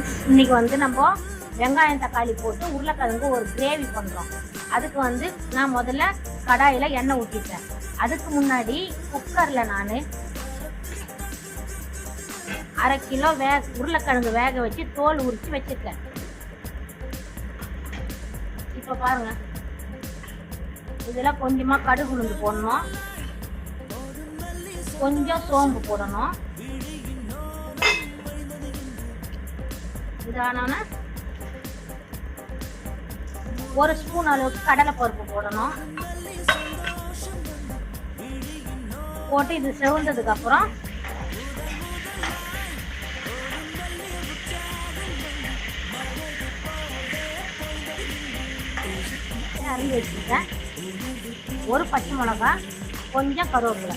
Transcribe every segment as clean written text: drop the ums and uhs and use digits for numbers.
Friends, இன்னைக்கு வந்து நம்ம வெங்காயம் தக்காளி போட்டு உருளைக்கிழங்கு ஒரு கிரேவி பண்ணுறோம். அதுக்கு வந்து நான் முதல்ல கடாயில் எண்ணெய் ஊற்றிட்டேன். அதுக்கு முன்னாடி குக்கரில் நான் 1/2 கிலோ உருளைக்கிழங்கு வேக வச்சு தோல் உரித்து வச்சுருக்கேன். இப்போ பாருங்க, இதில் கொஞ்சமாக கடுகு உளுந்து போடணும், கொஞ்சம் சோம்பு போடணும். இதான 1 ஸ்பூன் அளவுக்கு கடலை பருப்பு போடணும். போட்டு இது செவந்ததுக்கு அப்புறம் அரிஞ்சு வச்சுருக்கேன். 1 பச்சை மிளகாய், கொஞ்சம் கருவேப்பிலை.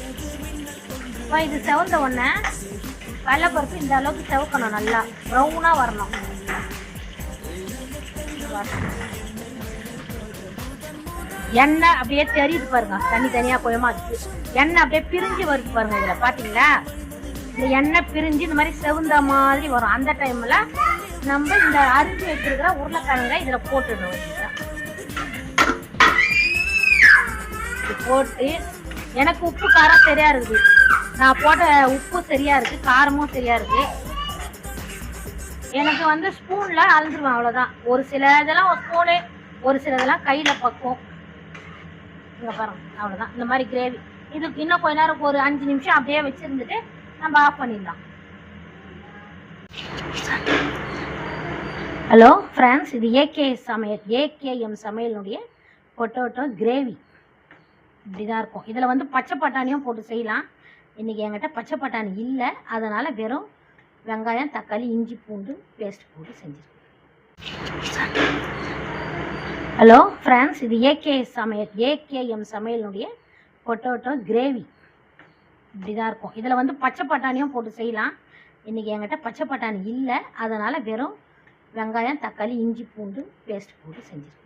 இப்போ இது செவந்த உடனே கடலைப்பருப்பு இந்த அளவுக்கு செவக்கணும், நல்லா ப்ரௌனாக வரணும். எண்ணெய் அப்படியே தெரியுது பாருங்க, தனியாக கொஞ்சமா எண்ணெய் அப்படியே பிரிஞ்சு வருது பாருங்க. இதில் பார்த்தீங்களா, இந்த எண்ணெய் பிரிஞ்சு இந்த மாதிரி செவந்த மாதிரி வரும். அந்த டைமில் நம்ம இந்த அரிஞ்சு வச்சிருக்கிற உருளைக்கிழங்கை இதில் போட்டுடணும். போட்டு எனக்கு உப்பு காரம் சரியா இருக்குது, நான் போட்ட உப்பு சரியா இருக்கு, காரமும் சரியா இருக்கு. எனக்கு வந்து ஸ்பூன்ல அளந்துருவேன், அவ்வளவுதான். ஒரு சில இதெல்லாம் ஒரு ஸ்பூனு, ஒரு சில இதெல்லாம் கையில பக்குவோம். இங்க பாருங்க, அவ்வளவுதான். இந்த மாதிரி கிரேவி இதுக்கு இன்னும் கொஞ்ச நேரம் ஒரு 5 நிமிஷம் அப்படியே வச்சிருந்துட்டு நம்ம ஆஃப் பண்ணிடலாம். ஹலோ ஃப்ரெண்ட்ஸ், இது ஏகேஎம் சமையலுடைய பொட்டேட்டோ கிரேவி. இப்படிதான் இருக்கும். இதில் வந்து பச்சை பட்டாணியும் போட்டு செய்யலாம். இன்னைக்கு என்கிட்ட பச்சை பட்டாணி இல்லை, அதனால வெறும் வெங்காயம் தக்காளி இஞ்சி பூண்டு பேஸ்ட் போட்டு செஞ்சுருக்கேன். ஹலோ ஃப்ரெண்ட்ஸ், இது ஏகேஎம் சமையலுடைய பொட்டேட்டோ கிரேவி. இப்படிதான் இருக்கும். இதில் வந்து பச்சை பட்டாணியும் போட்டு செய்யலாம். இன்னைக்கு என்கிட்ட பச்சை பட்டாணி இல்லை, அதனால வெறும் வெங்காயம் தக்காளி இஞ்சி பூண்டு பேஸ்ட் போட்டு செஞ்சுருக்கேன்.